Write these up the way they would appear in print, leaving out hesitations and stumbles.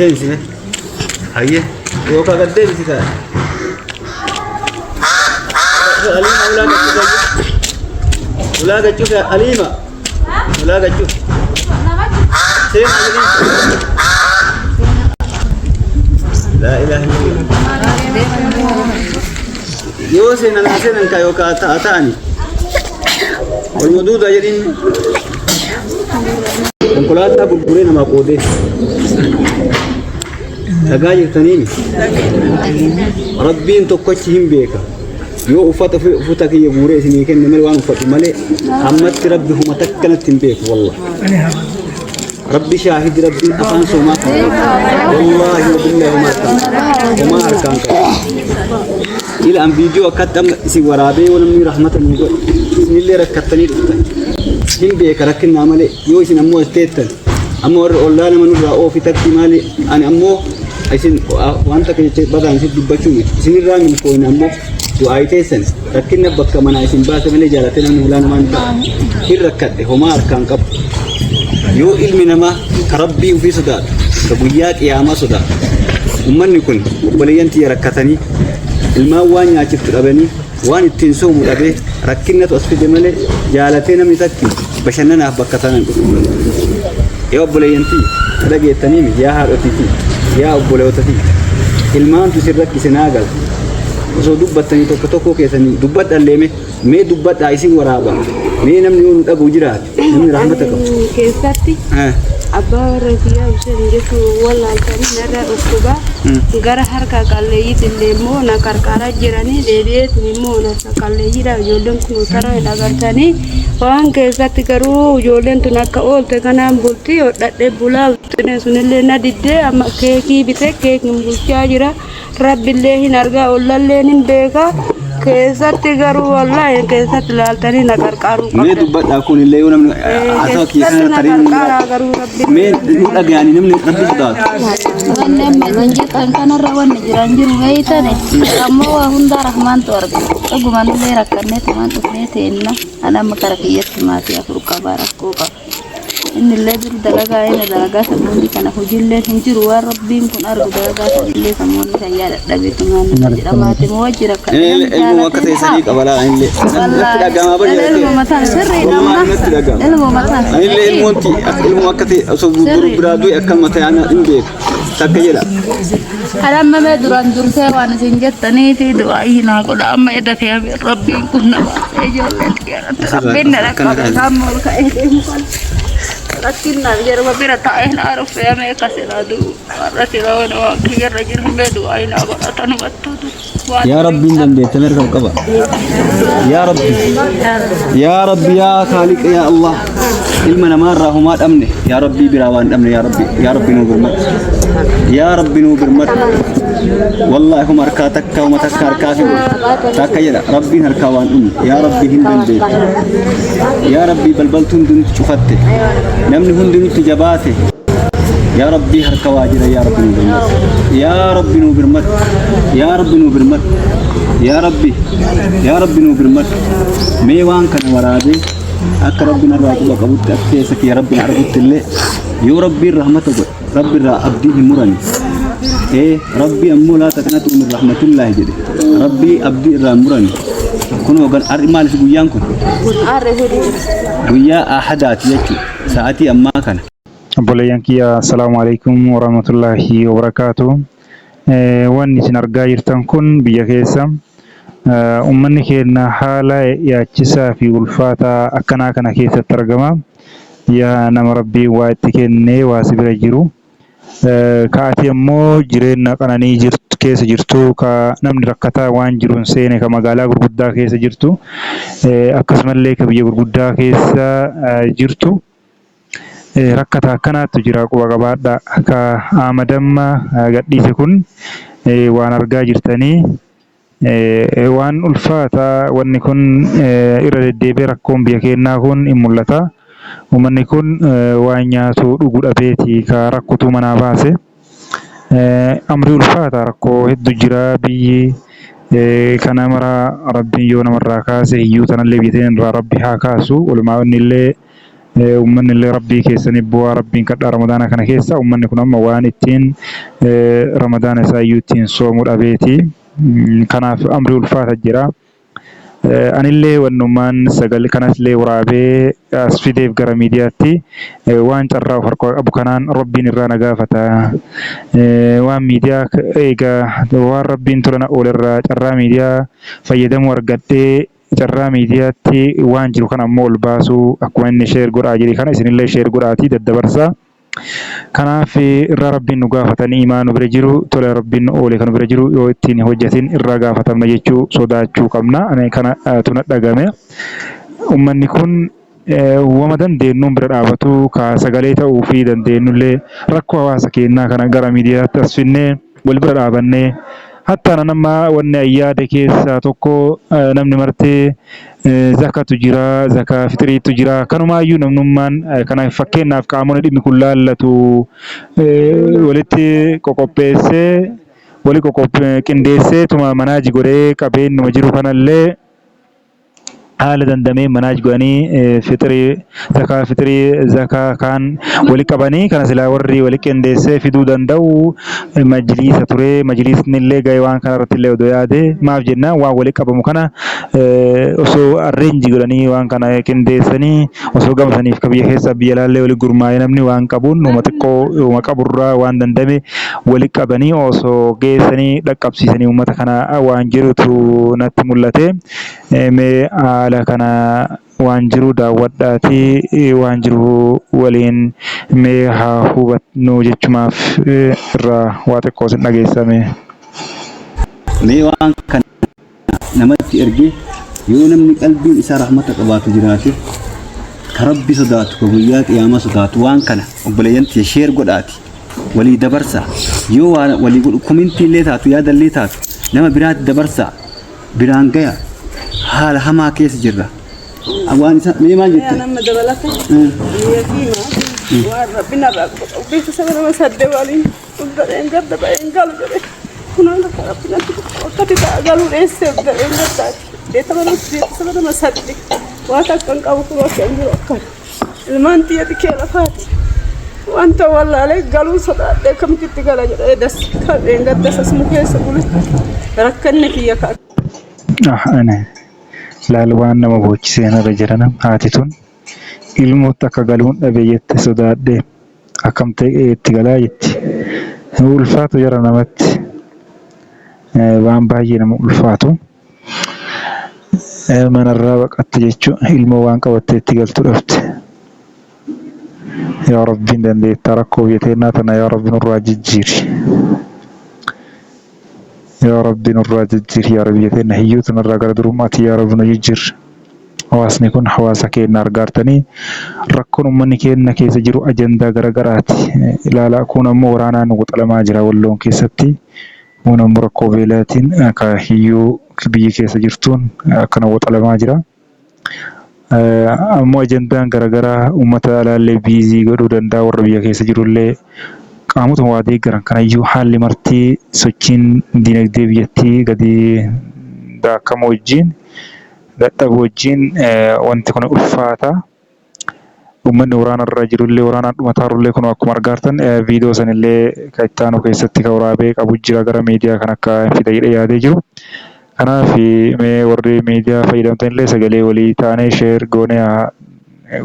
Deebisine hayyee yookaan gad deebisisaa Aliima ulaa gachuuf Aliima ulaa gachuuf seen Aliima laa ilaaha illallah yoo seenan ka yookaan ta'ani walmuduuda jedhin konkolaataa gurguree namaa qoodee dhagaa jirtaniin rabbiin tokkochi hin beeka yoo uffata kiyya guuree isinii kenne malee waan uffatu malee ammatti rabbi huma takkanatti hin beeku wallah rabbi shaahidi rabbi afaan somaa wallahi billahi huma harkaan qaba ila an viidiyoo akkatti amma isin waraabee yoo namni rahmata nuu godhe isinillee rakkattanii dhuftan hin beeka rakkinnaa malee yoo isin ammoo isteettan amma warra ollaa nama nurraa oofi takki maali ani ammoo isin wanta keessa badaan isin dubbachuu miti isinirraa milkoon ammoo du'aa teessan rakkinna bakka manaa isin baase malee jaalatee namni ulaa namaan ta'a hin rakkadhe homaa harkaan qabu yoo ilmi namaa ka rabbii ofii sodaatu ka guyyaa qiyaamaa sodaatu ummanni kun obboleeyyan tiyya rakkatanii ilmaan waan nyaachiftu dhabanii waan ittiin soomu dhabee rakkinnatu as fide malee jaalatee namni takki bashannanaaf bakka sanan dhufu yaa obboleeyyan tiyya dhageettanii yaa haadhotii yaa obboleeyyotatii ilmaantu isin rakkise naa gala osoo dubbattanii tokko keessanii dubbadhallee mee dubbadhaa isin waraaba mee namni yoo nu dhabu jiraate namni rahmata qabu keessatti abbaa warra kiyyaa ibsan jechu wallaaltanii narra dhukkuba gara harka qalleeyyiitti illee immoo na qarqaraa jiranii deebi'eetu immoo na qalleeyyiidha ijoolleen kun utara dhagartanii waan keessatti garuu ijoolleen tun akka oolte kanaan bultii hodhadhee bulaa uttine sunillee na diddee amma keekii bitee keekiin bulchaa jira rabbillee hin argaa ollallee hin beeka keessatti garuu wallahi keessatti laaltanii na qarqaaruu qabda mee dubbadhaa kun illee yoo namni haa kiyya kana tariin mee nu dhagayanii namni rabbi sodaatu wanni amma isin jettan kanarra wanni jiran jiru beeytane ammoo waa hundaa rahmaantu arga dhuguman illee rakkannee tumaan dhufnee teenna ana amma kara kiyyatti maatii afur qabaa rakkoo qaba inni illee jiru dalagaa inni dalagaa samuuni kana hojiillee hin jiru waan rabbiin kun argu dalagaa sanillee samuuni kan yaadadhabe tumaan jedhamaati moo wajji rakkannee ilmu akka teessanii qabalaa illee natti dhagamaa bari ilmu mataan sirrii namna ilmu mataan illee ilmu akka ta'e osoo gurguru biraa du'e akka mataa yaana hin beeku takka jedha alamma mee duraan dursee waan isin jettaniiti du'aayi naa godha amma eddatee rabbiin kun nama ijoollee xiqqeerratti rabbiin na dhaqqabe sammuu ol ka'ee deemu kan rakkinna yeroo bira taa'ee na arufee mee kasira duu warra siroon waan kiyyarra jiru mee du'aayi naa godha tanumattuutu يا ربي ندمت مركب قبا يا ربي يا ربي يا خالق يا الله علمنا مرة هما أمنه يا ربي براوان أمنه يا ربي نور مر يا ربي نور مر والله هم أركاتك وما تكار كافي تكيلا ربي هركوان يا ربي هندن يا ربي بلبلتون دون شفته نمن هندن تجباته يا ربي هركواجر يا ربي نور يا ربي نور مر يا ربي نور مر يا ربي نور مر ميوان كان ورادي أك ربنا الراجل قبضت أكيسك يا ربي عرفت الله يا ربي الرحمة ربي أبديه مرني إيه ربي أمو لا تقنطوا من رحمة الله جدي ربي أبدي مرني كنوا قال أرمال في بيانكم ويا أحدات يجوا ساعتي أما كان obboleeyyan kiyya assalaamu alaykum warahmatullahi wabarakaatuh wanni isin argaa jirtan kun biyya keessa ummanni keenya haala yaachisaa fi ulfaataa akkanaa kana keessatti argama yaa nama rabbii waa itti kennee waa si bira jiru kaati ammoo jireenya qananii jirtu keessa jirtu ka namni rakkataa waan jiruun seene ka magaalaa gurguddaa keessa jirtu akkasumallee ka biyya gurguddaa keessa jirtu rakkata akkanaatu jira quba qabaadha akka amadamma gadhiise kun waan argaa jirtanii waan ulfaataa wanni kun irra deddeebi'ee rakkoon biyya keenyaa kun hin mul'ata uummanni kun waan nyaatu dhuguu dhabeeti ka rakkutu manaa baase amri ulfaataa rakkoo hedduu jira biyyi kana mara rabbiin yoo namarraa kaase hiyyuu tanallee biyya irraa rabbi haa kaasu walumaa inni illee ummanni illee rabbii keessanii bu'aa rabbiin kadhaa ramadaana kana keessa ummanni kun amma waan ittiin ramadaana isaa iyyuu ittiin soomuu dhabeeti. Kanaaf amri ulfaata jira. Anillee wannummaan sagal kanallee waraabee as fideef gara miidiyaatti waan carraa of harkaa qabu kanaan rabbiin irraa na gaafata. Waan miidiyaa eegaa waan rabbiin tola na oolerraa carraa miidiyaa fayyadamuu argadhee carraa miidiyaatti waan jiru kana ammoo ol baasuu akkuma inni sheer godhaa jedhe kana isinillee sheer godhaatii daddabarsaa. Kanaaf irraa rabbiin nu gaafatanii imaanu bira jiru tola rabbiin nu oole kan bira jiru yoo ittiin hojjetin irraa gaafatamna jechuu sodaachuu qabna. Kana tuna dhagame ummanni kun wama dandeenyuun bira dhaabatu ka sagalee ta'uu fi dandeenyullee rakkoo hawaasa keenyaa kana gara miidiyaatti as finnee wal bira dhaabannee hatta nama wanni ayyaada keessa tokko namni martee zakatu jira zakaa fitiriitu jira kanumaayyuu namnummaan kana fakkeenyaaf qaamonni dhimmi kun laallatu walitti qoqopheessee wali qindeessee tuma manaaji godhee qabeenyuma jiru kanallee haala dandamee manaaj godhanii fitirii zakaa kaan wali qabanii kana silaa warri wali qindeessee fiduu danda'u majliisa ture. Majliisni illee gahee waan kana irratti illee odoo yaade maaf jennaan waan wali qabamu kana osoo arreenji godhanii waan kana qindeessanii osoo gamasaniif biyya keessa biyya laallee wali gurmaa'ee namni waan qabuun uuma xiqqoo uuma qaburraa waan dandame wali qabanii osoo geessanii dhaqqabsiisanii uummata kana waan jirutu natti mul'ate. Mee haala kana waan jiru daawwadhaatii waan jiru waliin mee haa hubannu jechumaaf irraa waa xiqqoo sin dhageessame. Mee waan kana namatti ergee yoo namni qalbiin isaa rahmata qabaatu jiraate ka rabbi sodaatu ka guyyaa qiyaamaa sodaatu waan kana obboleeyyanti sheer godhaati walii dabarsa yoo walii godhu komintii illee taatu yaadallee taatu nama biraatti dabarsa biraan gaya haala hamaa keessa jirra. Awaan isa mee maal jette? Nama dabalata yatiima waan rabbina rabbuu beeku sabana masadde waliin uddeen gadda ba'een galu jedhe kunaan akka rabbina akkati ta'a galu dheessee uddeen gaddaati beekamana sabana masadde waan akkan qabu kun akkan jiru akkan ilmaan tiyyati kee lafaati wanta wallaalee galuu sodaadhee kamtitti gala jedhee das kadheen gadda sasmu keessa bule rakkanne kiyya ka laal waan nama boochisee narra jiran haati tun ilmootti akka galuun dhabe jette sodaadhee akkam ta'e itti galaa jetti. Ulfaatu jara namatti waan baay'ee nama ulfaatu manarraa baqatte jechuun ilmoo waan qabattee itti galtu dhabde. Yaa Rabbiin dandeettaa rakkoo biyyateennaa tana yaa Rabbi nurraa jijjiiri. Yaa Rabbi nurraa jijjiiri yaa Rabbi biyyateennaa hiyyuu tanarraa gara durummaatti yaa Rabbi nu jijjiiri. Hawaasni kun hawaasa keenya argaartanii rakkoon uummanni keenya keessa jiru ajandaa garagaraati. Ilaalaa kun ammoo waraanaan waxalamaa jira walloon keessatti. Kun ammoo rakkoo beelaatiin akka hiyyuu biyyi keessa jirtuun akkana waxalamaa jira. Ammoo ajandaan garagaraa uummata alaallee biizii godhuu danda'a warra biyya keessa jirullee qaamota waa deeggaran kanayyuu haalli martii sochiin dinagdee biyyattii gadi daakama wajjin dadhabu wajjin wanti kun ulfaata. Uummanni waraanarra jirullee waraanaan dhumataarullee kun akkuma argaartan viidiyoo sanillee kan itti aanu keessatti kan waraabee qabu jira gara miidiyaa kan akka fida jedhee yaadee jiru. Kanaaf mee warri miidiyaa fayyadamtan illee sagalee walii taanee sheer goonee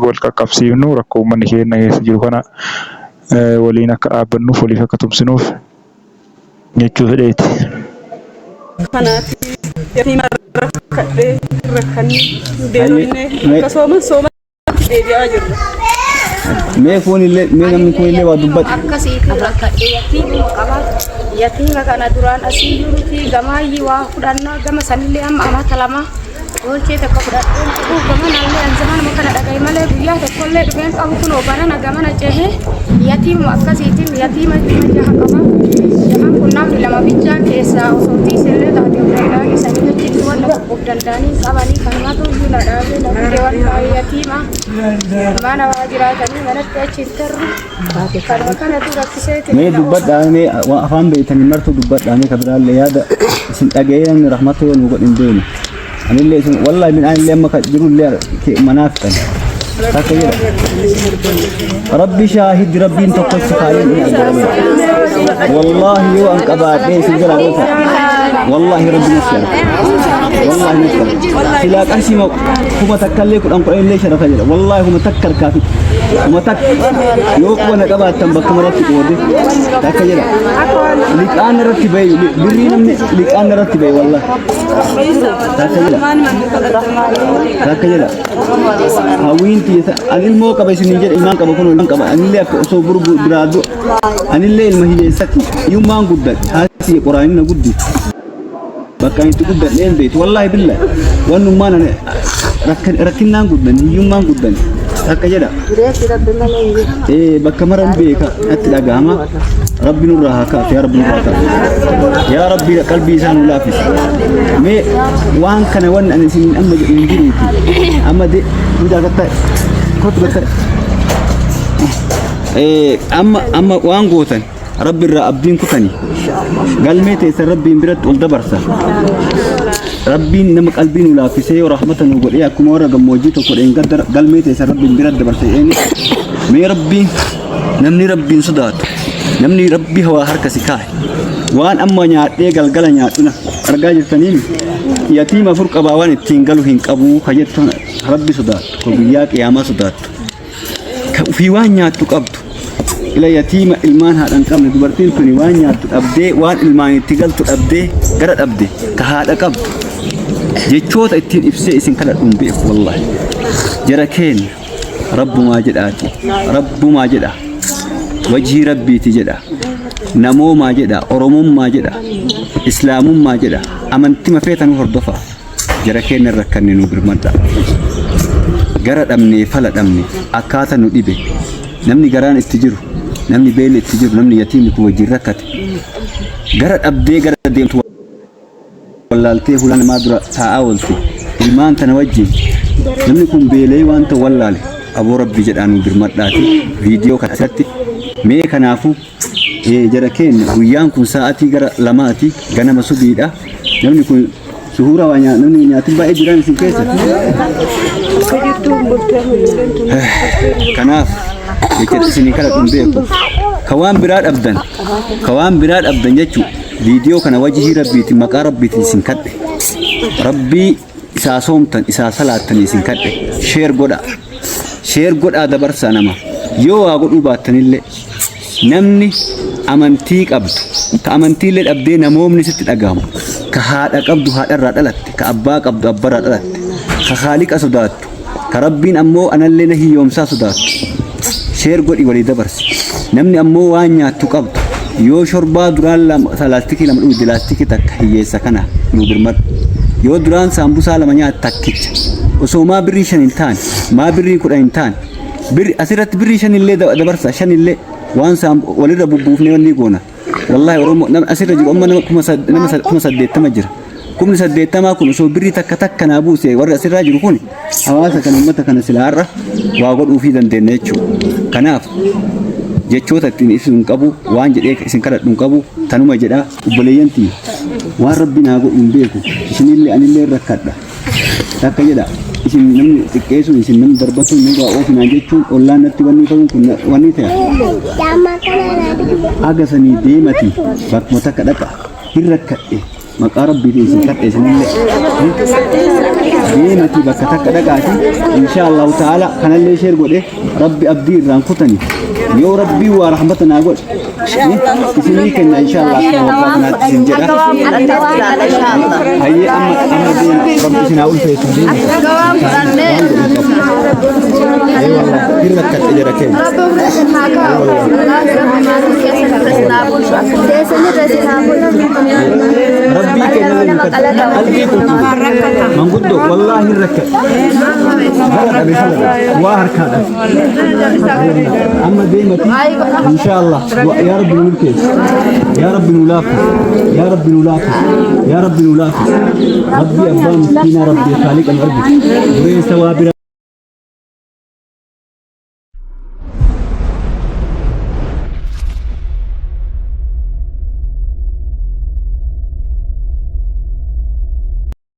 wal qaqqabsiifnu rakkoo uummanni keenya keessa jiru kana waliin akka dhaabbannuuf waliif akka tumsinuuf jechuu fedheeti. Kanaaf yatiima rakkadhee rakkanni deemnee akkasuma sooma deebi'aa jirra. Mee kunillee mee namni kunillee waa dubbatu. Akkasii rakkadhee yatiima kana duraan asii jirutti gamaayyii waa fudhannaa gama sanillee amma amata lama Oolchee takka fudhadheen gama naallee anjamaan nama kana dhagaye malee guyyaa tokkollee dhufeen qabu kun obanana gamana cehe yatiima akkasiitiin yatiima jaha qaba. Jahaan kun namni lama bichaa keessaa osoo tiisillee taatee fudhadhaa isanii achitti wanta qoqqoof danda'anii qabanii kanumaatu iyyuu na dhaabee namni wanta yatiima mana waa jiraatanii manatti achi hin tarru kanuma kanatu rakkiseeti. Mee dubbadhaa mee afaan beeytanii martuu dubbadhaa mee kabiraallee yaada isin dhaga'ee namni rahmata yoo nu godhin deemu. Anillee isin wallahi min anillee amma jiru illee manaaf tan ربي شاهد ربي انت قص خالين والله يو انك بعد ليس جرى والله ربي نسر والله نسر سلاك أنسي ما هو تكلم كل أمر ليش رفض والله هو متكر كافي ومتك يوك وانا قبل تنبك مرات كودي تكلم لك أنا رتبي برينا من لك أنا رتبي والله تكلم هاوين تيسا أنا الموقع بس نيجي إيمان كبكون إيمان كبا أنا اللي أصبر برادو أنا اللي المهيج سكي يوم ما نقول هذه القرآن نقول بكان تقول لين بيت والله بالله وانه ما انا ركننا نقول يوم ما نقول هكا جدا ايه بكمرن بيك اتلاقاما ربي نورها كاف يا رب نورها يا ربي قلبي سان لافس مي وان كان وان انا سين اما نجريتي اما دي بدا كنت ايه اما وان غوتن ربي الرابين كتني قال ميتي ربي برد والدبرسا ربي نم قلبي ولا في سي ورحمة نقول إياكم ورا جموجيت وقول إن قدر قال ميتي ربي برد دبرسا يعني مي ربي نمني ربي صدات نمني ربي هو حركة سكاه وان أما نياتي قال نياتنا أرجع التنين يتيم فرق أبوان تينقلوا هنك أبو خجتنا ربي صدات كبياك يا ما صدات في وان نياتك أبدو إلى يتيم إلمان هذا أنكم ندبرتين في نوانيا تأبدي وان إلمان تقل تأبدي قرد أبدي كهذا قبض جيتشوت التين إفسي إسن كلا أمبيك والله جركين رب ما جداتي رب ما جدا وجه ربي تجدا نمو ما جدا أرمو ما جدا إسلام ما جدا أمنتي ما فيتن وردفا جركين الركني نوبر مدى قرد أمني فلد أمني أكاتا ندبي نمني قران استجرو نمني بيل استجرو نمني يتيم كو جركت قرد أبدي قرد ديم ولالتي فلان ما درا تعاولتي إيمان تنوجه نمني كون بيلي وانت ولالي أبو ربي جدانو برمداتي فيديو كتاتي مي كنافو جركين ويان كون ساعتي قرد لماتي غنم سبيدا نمني كون سهورة وانيا نمني نياتي بقى جران سنكيسة كناف يكتب سني كلا تنبيكو كوان براد أبدن يجو فيديو كان وجهي ربي تمكا ربي تنسنكت ربي إسا صومتن إسا صلاتن يسنكت شير قد آدبر سانما يو آقود أباتن اللي نمني أمنتيك أبدو كأمنتي اللي أبدي نمومني ست أقام كهاد أبدو هاد الراد ألت كأباك أبدو أبراد ألت كخالق أصدات كربين أمو أنا اللي نهي يوم ساسدات شير قد إولي دبرس نمني أمو وانيا تقبض يو شربا دران ثلاثتكي لما نقول دلاستكي تك هي سكنة نوبر مر يو دران سامبوسا لما نيا تكيت وسو ما بريشن انتان ما بري كود انتان بر أسيرت بريشن اللي دبرس عشان اللي وان سام ولد أبو بوفني وني قونا والله ورمو نم أسير جو أمنا كم سديت تمجر كم سديت تما كم سو بري تك نابوسي ورد أسير راجل كوني حواسا كان أمتا كان سلارة وأقول وفيدن دينيتشو كناف جتشوتا تين اسم كابو وان جديك اسم كرت كابو تنوما جدا وبليانتي وان ربنا أقول بيكو اسم اللي أنا اللي ركضنا تك جدا اسم نم تكيسو اسم نم دربتو نجوا أوفنا جتشو ولا نتواني كون كنا وانيتها أجسني ديمتي بق متكدك هركت مقارب بيتي سكت اسم الله ديمتي بق تكدك إن شاء الله تعالى كان اللي شير قوله ربي أبدي رانكوتني يا ربي ورحمتنا أقول اسمي كنا إن شاء الله وفاتنا تسنجدا هيا أما دين ربي سناول في سنين أيوة الله كيرك كتجركين ربي كنا قلبي كنت من قد والله الركب واهر كذا أما ديمتي إن شاء الله يا رب نولكيس يا رب نولافس يا رب نولافس يا رب نولافس ربي أبا مسكين ربي خالق الأرض وري سوابر